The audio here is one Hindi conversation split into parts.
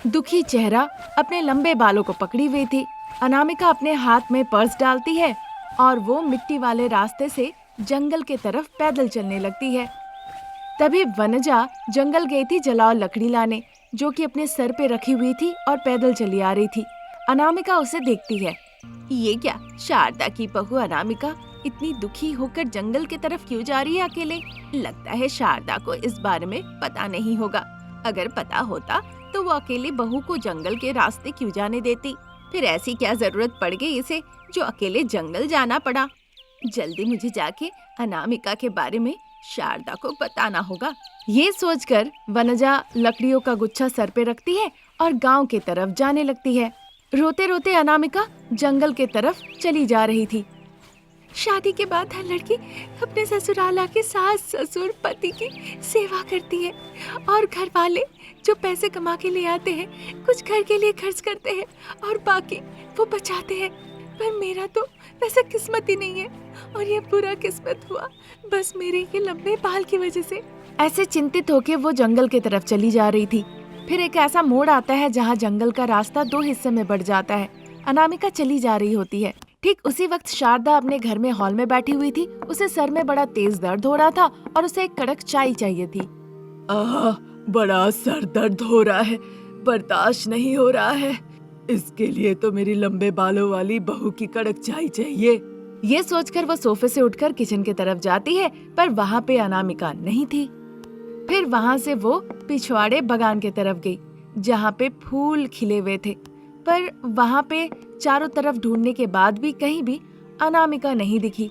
दुखी चेहरा अपने लंबे बालों को पकड़ी हुई थी। अनामिका अपने हाथ में पर्स डालती है और वो मिट्टी वाले रास्ते से जंगल के तरफ पैदल चलने लगती है। तभी वनजा जंगल गई थी जलाओ लकड़ी लाने, जो कि अपने सर पे रखी हुई थी और पैदल चली आ रही थी। अनामिका उसे देखती है। ये क्या, शारदा की बहू अनामिका इतनी दुखी होकर जंगल की तरफ क्यों जा रही है अकेले? लगता है शारदा को इस बारे में पता नहीं होगा। अगर पता होता तो वो अकेली बहू को जंगल के रास्ते क्यों जाने देती? फिर ऐसी क्या जरूरत पड़ गई इसे जो अकेले जंगल जाना पड़ा? जल्दी मुझे जाके अनामिका के बारे में शारदा को बताना होगा। ये सोचकर वनजा लकड़ियों का गुच्छा सर पे रखती है और गांव के तरफ जाने लगती है। रोते रोते अनामिका जंगल के तरफ चली जा रही थी। शादी के बाद हर लड़की अपने ससुराल आके सास ससुर पति की सेवा करती है और घर वाले जो पैसे कमा के ले आते हैं कुछ घर के लिए खर्च करते हैं और बाकी वो बचाते हैं। पर मेरा तो वैसा किस्मत ही नहीं है और ये बुरा किस्मत हुआ बस मेरे ये लंबे बाल की वजह से। ऐसे चिंतित होके वो जंगल की तरफ चली जा रही थी। फिर एक ऐसा मोड़ आता है जहाँ जंगल का रास्ता दो हिस्से में बढ़ जाता है। अनामिका चली जा रही होती है। ठीक उसी वक्त शारदा अपने घर में हॉल में बैठी हुई थी। उसे सर में बड़ा तेज दर्द हो रहा था और उसे एक कड़क चाय चाहिए थी। बड़ा सर दर्द हो रहा है, बर्दाश्त नहीं हो रहा है। इसके लिए तो मेरी लंबे बालों वाली बहू की कड़क चाय चाहिए। ये सोचकर वो सोफे से उठकर किचन की तरफ जाती है, पर वहाँ पे अनामिका नहीं थी। फिर वहाँ से वो पिछवाड़े बगान की तरफ गई जहाँ पे फूल खिले हुए थे, पर वहाँ पे चारों तरफ ढूंढने के बाद भी कहीं भी अनामिका नहीं दिखी।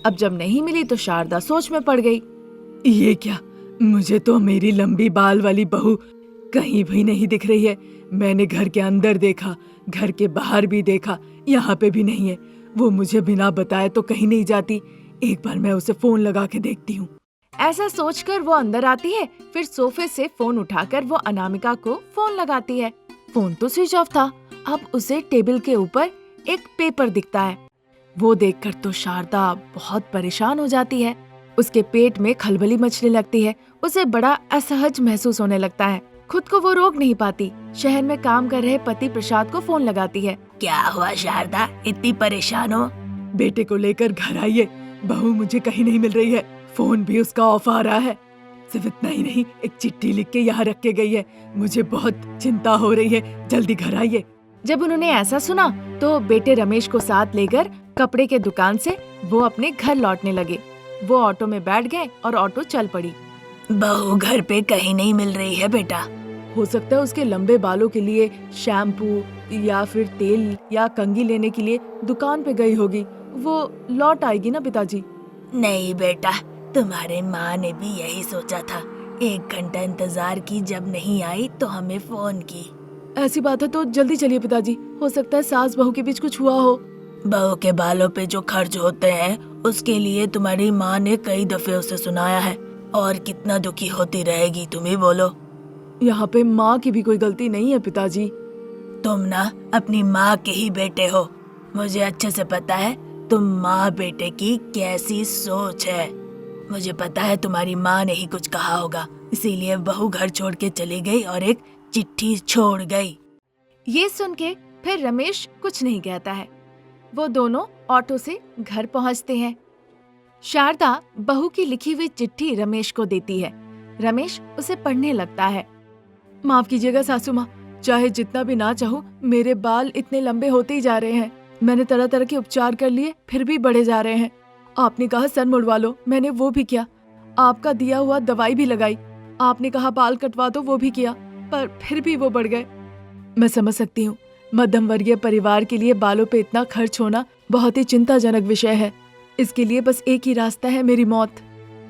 अब जब नहीं मिली तो शारदा सोच में पड़ गई। ये क्या, मुझे तो मेरी लंबी बाल वाली बहू कहीं भी नहीं दिख रही है। मैंने घर के अंदर देखा, घर के बाहर भी देखा, यहाँ पे भी नहीं है। वो मुझे बिना बताए तो कहीं नहीं जाती। एक बार मैं उसे फोन लगा के देखती हूँ। ऐसा सोचकर वो अंदर आती है। फिर सोफे से फोन उठाकर वो अनामिका को फोन लगाती है। फोन तो स्विच ऑफ था। अब उसे टेबल के ऊपर एक पेपर दिखता है। वो देखकर तो शारदा बहुत परेशान हो जाती है। उसके पेट में खलबली मचने लगती है। उसे बड़ा असहज महसूस होने लगता है। खुद को वो रोक नहीं पाती। शहर में काम कर रहे पति प्रसाद को फोन लगाती है। क्या हुआ शारदा, इतनी परेशान हो? बेटे को लेकर घर आइए, बहू मुझे कहीं नहीं मिल रही है। फोन भी उसका ऑफ आ रहा है। सिर्फ इतना ही नहीं, एक चिट्ठी लिख के यहाँ रख के गई है। मुझे बहुत चिंता हो रही है, जल्दी घर आइए। जब उन्होंने ऐसा सुना तो बेटे रमेश को साथ लेकर कपड़े के दुकान से वो अपने घर लौटने लगे। वो ऑटो में बैठ गए और ऑटो चल पड़ी। बहू घर पे कहीं नहीं मिल रही है बेटा। हो सकता है उसके लंबे बालों के लिए शैम्पू या फिर तेल या कंघी लेने के लिए दुकान पे गई होगी। वो लौट आएगी ना पिताजी? नहीं बेटा, तुम्हारे माँ ने भी यही सोचा था। 1 घंटा इंतजार की, जब नहीं आई तो हमें फोन की। ऐसी बात है तो जल्दी चलिए पिताजी, हो सकता है सास बहू के बीच कुछ हुआ हो। बहू के बालों पे जो खर्च होते हैं उसके लिए तुम्हारी माँ ने कई दफे उसे सुनाया है, और कितना दुखी होती रहेगी तुम ही बोलो। यहाँ पे माँ की भी कोई गलती नहीं है पिताजी। तुम ना अपनी माँ के ही बेटे हो। मुझे अच्छे से पता है तुम माँ बेटे की कैसी सोच है। मुझे पता है तुम्हारी माँ ने ही कुछ कहा होगा, इसीलिए बहू घर छोड़ के चली गई और एक चिट्ठी छोड़ गई। ये सुन के फिर रमेश कुछ नहीं कहता है। वो दोनों ऑटो से घर पहुंचते हैं। शारदा बहू की लिखी हुई चिट्ठी रमेश को देती है। रमेश उसे पढ़ने लगता है। माफ कीजिएगा सासू माँ, चाहे जितना भी ना चाहूँ मेरे बाल इतने लंबे होते ही जा रहे हैं। मैंने तरह तरह के उपचार कर लिए, फिर भी बढ़े जा रहे हैं। आपने कहा सर मुड़वा लो, मैंने वो भी किया। आपका दिया हुआ दवाई भी लगाई। आपने कहा बाल कटवा दो, वो भी किया, पर फिर भी वो बढ़ गए। मैं समझ सकती हूँ, मध्यम वर्गीय परिवार के लिए बालों पे इतना खर्च होना बहुत ही चिंताजनक विषय है। इसके लिए बस एक ही रास्ता है, मेरी मौत।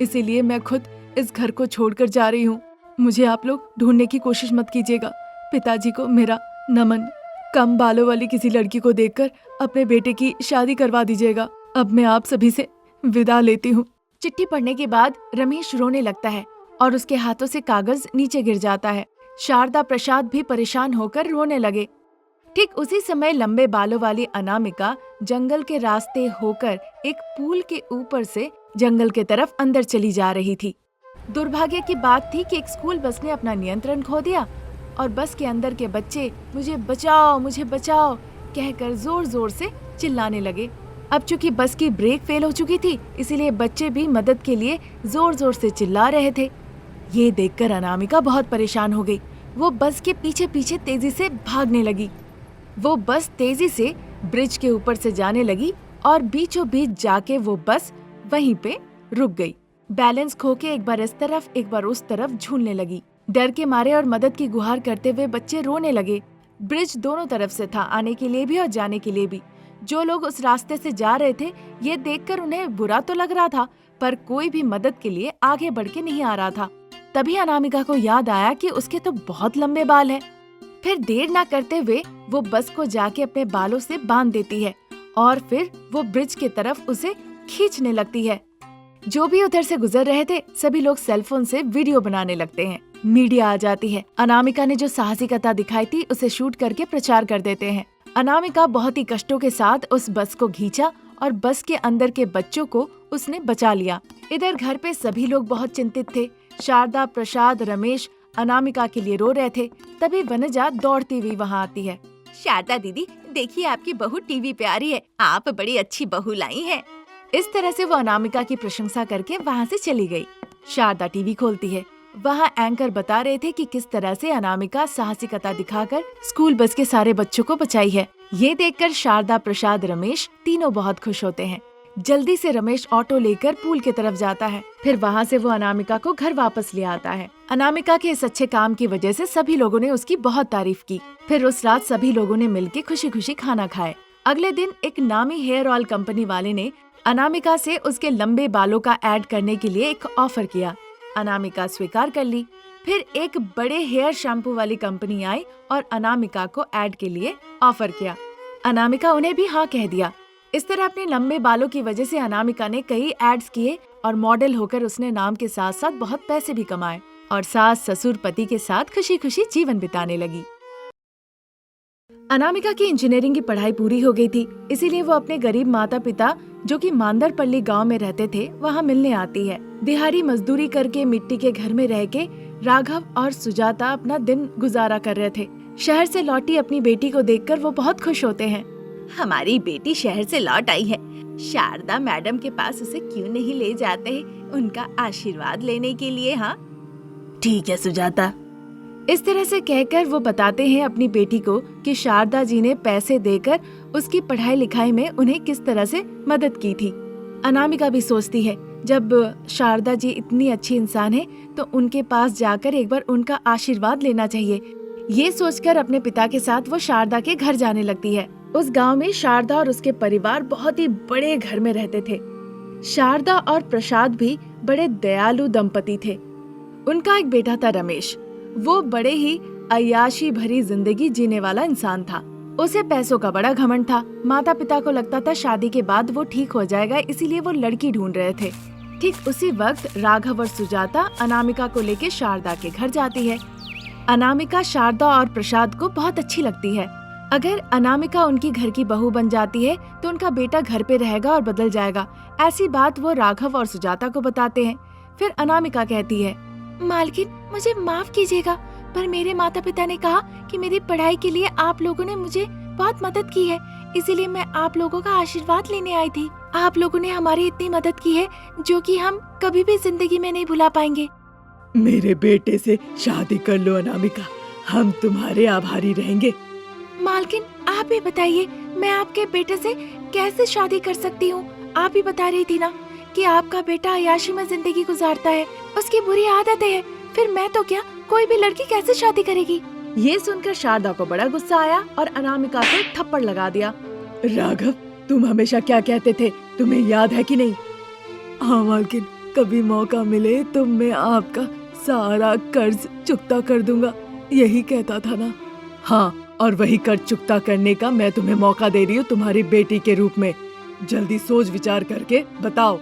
इसीलिए मैं खुद इस घर को छोड़कर जा रही हूँ। मुझे आप लोग ढूंढने की कोशिश मत कीजिएगा। पिताजी को मेरा नमन। कम बालों वाली किसी लड़की को देखकर अपने बेटे की शादी करवा दीजिएगा। अब मैं आप सभी से विदा लेती हूँ। चिट्ठी पढ़ने के बाद रमेश रोने लगता है और उसके हाथों से कागज नीचे गिर जाता है। शारदा प्रसाद भी परेशान होकर रोने लगे। ठीक उसी समय लंबे बालों वाली अनामिका जंगल के रास्ते होकर एक पुल के ऊपर से जंगल के तरफ अंदर चली जा रही थी। दुर्भाग्य की बात थी कि एक स्कूल बस ने अपना नियंत्रण खो दिया और बस के अंदर के बच्चे मुझे बचाओ कहकर जोर जोर से चिल्लाने लगे। अब चूंकि बस की ब्रेक फेल हो चुकी थी, इसीलिए बच्चे भी मदद के लिए जोर जोर से चिल्ला रहे थे। ये देखकर अनामिका बहुत परेशान हो गई। वो बस के पीछे पीछे तेजी से भागने लगी। वो बस तेजी से ब्रिज के ऊपर से जाने लगी और बीचों बीच जाके वो बस वहीं पे रुक गई। बैलेंस खो के एक बार इस तरफ एक बार उस तरफ झूलने लगी। डर के मारे और मदद की गुहार करते हुए बच्चे रोने लगे। ब्रिज दोनों तरफ से था, आने के लिए भी और जाने के लिए भी। जो लोग उस रास्ते से जा रहे थे, ये देखकर उन्हें बुरा तो लग रहा था, पर कोई भी मदद के लिए आगे बढ़ के नहीं आ रहा था। तभी अनामिका को याद आया कि उसके तो बहुत लंबे बाल हैं। फिर देर ना करते हुए वो बस को जाके अपने बालों से बांध देती है और फिर वो ब्रिज की तरफ उसे खींचने लगती है। जो भी उधर से गुजर रहे थे, सभी लोग सेलफोन से वीडियो बनाने लगते हैं। मीडिया आ जाती है। अनामिका ने जो साहसिकता दिखाई थी उसे शूट करके प्रचार कर देते हैं। अनामिका बहुत ही कष्टों के साथ उस बस को खींचा और बस के अंदर के बच्चों को उसने बचा लिया। इधर घर पे सभी लोग बहुत चिंतित थे। शारदा, प्रसाद, रमेश अनामिका के लिए रो रहे थे। तभी वनजा दौड़ती हुई वहाँ आती है। शारदा दीदी, देखिए आपकी बहू टीवी पे आ रही है। आप बड़ी अच्छी बहू लाई हैं। इस तरह से वो अनामिका की प्रशंसा करके वहाँ से चली गई। शारदा टीवी खोलती है। वहाँ एंकर बता रहे थे कि किस तरह से अनामिका साहसिकता दिखाकर स्कूल बस के सारे बच्चों को बचाई है। ये देखकर शारदा, प्रसाद, रमेश तीनों बहुत खुश होते हैं। जल्दी से रमेश ऑटो लेकर पूल की तरफ जाता है। फिर वहाँ से वो अनामिका को घर वापस ले आता है। अनामिका के इस अच्छे काम की वजह से सभी लोगों ने उसकी बहुत तारीफ की। फिर उस रात सभी लोगों ने मिलकर खुशी खुशी खाना खाए। अगले दिन एक नामी हेयर ऑयल कंपनी वाले ने अनामिका से उसके लंबे बालों का ऐड करने के लिए एक ऑफर किया। अनामिका स्वीकार कर ली। फिर एक बड़े हेयर शैम्पू वाली कंपनी आई और अनामिका को ऐड के लिए ऑफर किया। अनामिका उन्हें भी हाँ कह दिया। इस तरह अपने लंबे बालों की वजह से अनामिका ने कई एड्स किए और मॉडल होकर उसने नाम के साथ साथ बहुत पैसे भी कमाए और सास, ससुर, पति के साथ खुशी खुशी जीवन बिताने लगी। अनामिका की इंजीनियरिंग की पढ़ाई पूरी हो गई थी, इसीलिए वो अपने गरीब माता पिता जो कि मांदरपल्ली गांव में रहते थे वहां मिलने आती है। दिहाड़ी मजदूरी करके मिट्टी के घर में रह के राघव और सुजाता अपना दिन गुजारा कर रहे थे। शहर से लौटी अपनी बेटी को देखकर वो बहुत खुश होते हैं। हमारी बेटी शहर से लौट आई है। शारदा मैडम के पास उसे क्यों नहीं ले जाते हैं, उनका आशीर्वाद लेने के लिए। हाँ ठीक है सुजाता। इस तरह से कहकर वो बताते हैं अपनी बेटी को कि शारदा जी ने पैसे देकर उसकी पढ़ाई लिखाई में उन्हें किस तरह से मदद की थी। अनामिका भी सोचती है जब शारदा जी इतनी अच्छी इंसान है तो उनके पास जाकर एक बार उनका आशीर्वाद लेना चाहिए। ये सोचकर अपने पिता के साथ वो शारदा के घर जाने लगती है। उस गांव में शारदा और उसके परिवार बहुत ही बड़े घर में रहते थे। शारदा और प्रसाद भी बड़े दयालु दंपति थे। उनका एक बेटा था रमेश। वो बड़े ही अय्याशी भरी जिंदगी जीने वाला इंसान था। उसे पैसों का बड़ा घमंड था। माता पिता को लगता था शादी के बाद वो ठीक हो जाएगा, इसीलिए वो लड़की ढूंढ रहे थे। ठीक उसी वक्त राघव और सुजाता अनामिका को लेके शारदा के घर जाती है। अनामिका शारदा और प्रसाद को बहुत अच्छी लगती है। अगर अनामिका उनकी घर की बहू बन जाती है तो उनका बेटा घर पे रहेगा और बदल जाएगा। ऐसी बात वो राघव और सुजाता को बताते हैं। फिर अनामिका कहती है, मालकिन मुझे माफ कीजिएगा, पर मेरे माता पिता ने कहा कि मेरी पढ़ाई के लिए आप लोगों ने मुझे बहुत मदद की है, इसीलिए मैं आप लोगों का आशीर्वाद लेने आई थी। आप लोगों ने हमारी इतनी मदद की है जो कि हम कभी भी जिंदगी में नहीं भुला पाएंगे। मेरे बेटे से शादी कर लो अनामिका, हम तुम्हारे आभारी रहेंगे। मालकिन आप ही बताइए, मैं आपके बेटे से कैसे शादी कर सकती हूँ? आप ही बता रही थी ना कि आपका बेटा अय्याशी में जिंदगी गुजारता है, उसकी बुरी आदतें हैं। फिर मैं तो क्या, कोई भी लड़की कैसे शादी करेगी? ये सुनकर शारदा को बड़ा गुस्सा आया और अनामिका को एक थप्पड़ लगा दिया। राघव, तुम हमेशा क्या कहते थे, तुम्हें याद है कि नहीं? हाँ मालकिन, कभी मौका मिले तो मैं आपका सारा कर्ज चुकता कर दूंगा, यही कहता था ना। हाँ, और वही कर्ज चुकता करने का मैं तुम्हें मौका दे रही हूँ तुम्हारी बेटी के रूप में। जल्दी सोच विचार करके बताओ।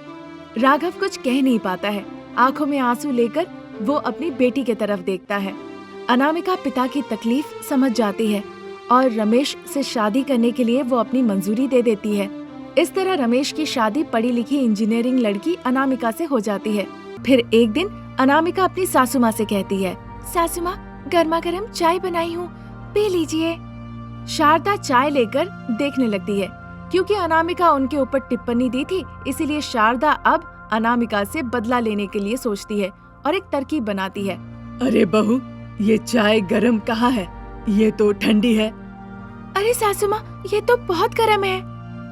राघव कुछ कह नहीं पाता है। आंखों में आंसू लेकर वो अपनी बेटी की तरफ देखता है। अनामिका पिता की तकलीफ समझ जाती है और रमेश से शादी करने के लिए वो अपनी मंजूरी दे देती है। इस तरह रमेश की शादी पढ़ी लिखी इंजीनियरिंग लड़की अनामिका से हो जाती है। फिर एक दिन अनामिका अपनी सासू माँ से कहती है, सासू माँ, गर्मा गर्म चाय बनाई हूँ, पी लीजिए। शारदा चाय लेकर देखने लगती है। क्योंकि अनामिका उनके ऊपर टिप्पणी दी थी, इसीलिए शारदा अब अनामिका से बदला लेने के लिए सोचती है और एक तरकीब बनाती है। अरे बहू, ये चाय गरम कहाँ है? ये तो ठंडी है। अरे सासू माँ, ये तो बहुत गर्म है।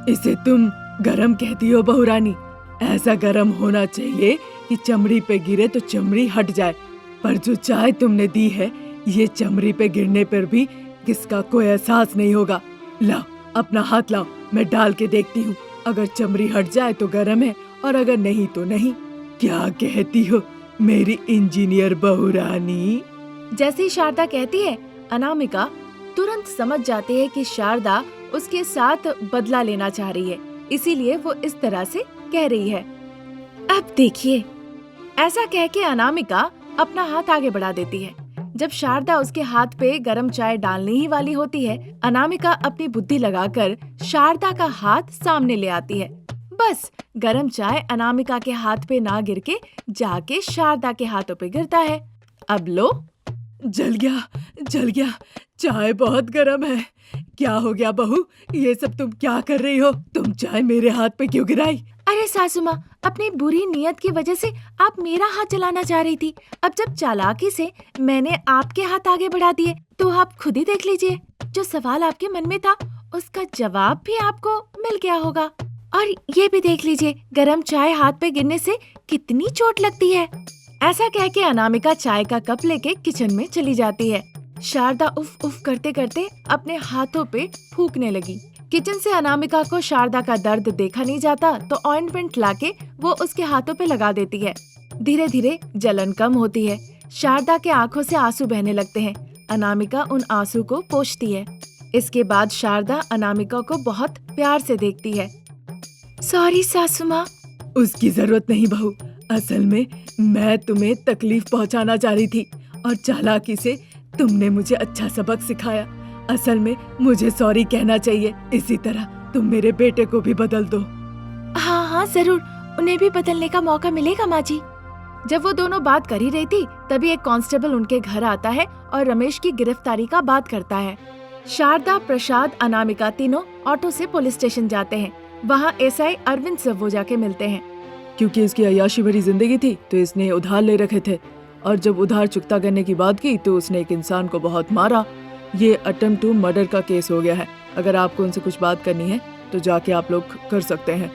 इसे तुम गरम कहती हो बहू रानी? ऐसा गरम होना चाहिए कि चमड़ी पे गिरे तो चमड़ी हट जाए, पर जो चाय तुमने दी है ये चमड़ी पे गिरने पर भी किसका कोई एहसास नहीं होगा। लाओ अपना हाथ लाओ, मैं डाल के देखती हूँ। अगर चमड़ी हट जाए तो गरम है और अगर नहीं तो नहीं। क्या कहती हो मेरी इंजीनियर बहू रानी? जैसे ही शारदा कहती है, अनामिका तुरंत समझ जाती है कि शारदा उसके साथ बदला लेना चाह रही है, इसीलिए वो इस तरह से कह रही है। अब देखिए, ऐसा कह के अनामिका अपना हाथ आगे बढ़ा देती है। जब शारदा उसके हाथ पे गरम चाय डालने ही वाली होती है, अनामिका अपनी बुद्धि लगाकर शारदा का हाथ सामने ले आती है। बस गरम चाय अनामिका के हाथ पे ना गिर के जाके शारदा के हाथों पे गिरता है। अब लो। जल गया, चाय बहुत गरम है। क्या हो गया बहू, ये सब तुम क्या कर रही हो? तुम चाय मेरे हाथ पे क्यों गिराई? अरे सासू माँ, अपनी बुरी नीयत की वजह से आप मेरा हाथ जलाना चाह रही थी। अब जब चालाकी से मैंने आपके हाथ आगे बढ़ा दिए तो आप खुद ही देख लीजिए, जो सवाल आपके मन में था उसका जवाब भी आपको मिल गया होगा। और ये भी देख लीजिए, गरम चाय हाथ पे गिरने से कितनी चोट लगती है। ऐसा कह के अनामिका चाय का कप लेके किचन में चली जाती है। शारदा उफ उफ करते करते अपने हाथों पे फूकने लगी। किचन से अनामिका को शारदा का दर्द देखा नहीं जाता, तो ऑइंटमेंट लाके वो उसके हाथों पे लगा देती है। धीरे धीरे जलन कम होती है। शारदा के आंखों से आंसू बहने लगते हैं। अनामिका उन आंसू को पोंछती है। इसके बाद शारदा अनामिका को बहुत प्यार से देखती है। सॉरी सासू माँ। उसकी जरूरत नहीं बहू, असल में मैं तुम्हें तकलीफ पहुंचाना चाह रही थी और चालाकी से तुमने मुझे अच्छा सबक सिखाया। असल में मुझे सॉरी कहना चाहिए। इसी तरह तुम मेरे बेटे को भी बदल दो। हाँ हाँ जरूर, उन्हें भी बदलने का मौका मिलेगा माँ जी। जब वो दोनों बात कर ही रही थी, तभी एक कांस्टेबल उनके घर आता है और रमेश की गिरफ्तारी का बात करता है। शारदा, प्रसाद, अनामिका तीनों ऑटो से पुलिस स्टेशन जाते हैं। वहाँ एसआई अरविंद से वो जाके मिलते हैं। क्योंकि इसकी अय्याशी भरी जिंदगी थी तो इसने उधार ले रखे थे, और जब उधार चुकता करने की बात की तो उसने एक इंसान को बहुत मारा। ये अटेम्प्ट टू मर्डर का केस हो गया है। अगर आपको उनसे कुछ बात करनी है तो जाके आप लोग कर सकते हैं।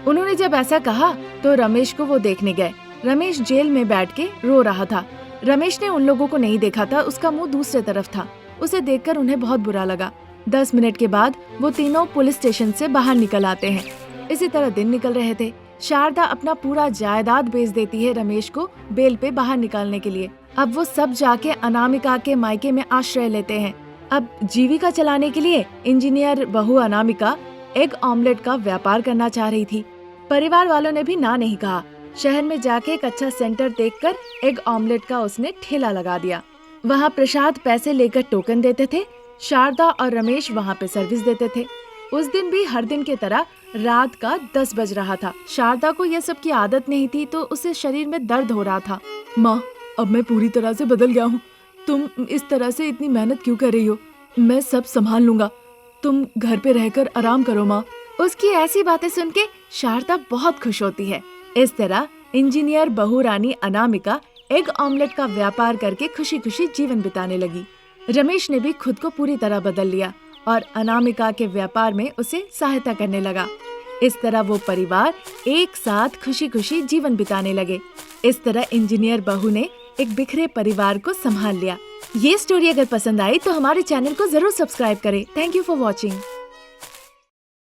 उन्होंने जब ऐसा कहा तो रमेश को वो देखने गए। रमेश जेल में बैठ के रो रहा था। रमेश ने उन लोगों को नहीं देखा था, उसका मुंह दूसरे तरफ था। उसे देखकर उन्हें बहुत बुरा लगा। 10 मिनट के बाद वो तीनों पुलिस स्टेशन से बाहर निकल आते हैं। इसी तरह दिन निकल रहे थे। शारदा अपना पूरा जायदाद बेच देती है रमेश को बेल पे बाहर निकालने के लिए। अब वो सब जाके अनामिका के मायके में आश्रय लेते हैं। अब जीविका चलाने के लिए इंजीनियर बहू अनामिका एग ऑमलेट का व्यापार करना चाह रही थी। परिवार वालों ने भी ना नहीं कहा। शहर में जाके एक अच्छा सेंटर देखकर एग ऑमलेट का उसने ठेला लगा दिया। वहाँ प्रसाद पैसे लेकर टोकन देते थे। शारदा और रमेश वहाँ पे सर्विस देते थे। उस दिन भी हर दिन की तरह रात का 10 बज रहा था। शारदा को यह सब की आदत नहीं थी, तो उसे शरीर में दर्द हो रहा था। माँ, अब मैं पूरी तरह से बदल गया हूँ। तुम इस तरह से इतनी मेहनत क्यों कर रही हो? मैं सब संभाल लूंगा। तुम घर पे रहकर आराम करो माँ। उसकी ऐसी बातें सुन के शारदा बहुत खुश होती है। इस तरह इंजीनियर बहू रानी अनामिका एग ऑमलेट का व्यापार करके खुशी खुशी जीवन बिताने लगी। रमेश ने भी खुद को पूरी तरह बदल लिया और अनामिका के व्यापार में उसे सहायता करने लगा। इस तरह वो परिवार एक साथ खुशी खुशी जीवन बिताने लगे। इस तरह इंजीनियर बहू ने एक बिखरे परिवार को संभाल लिया। ये स्टोरी अगर पसंद आई तो हमारे चैनल को जरूर सब्सक्राइब करें। Thank you for watching.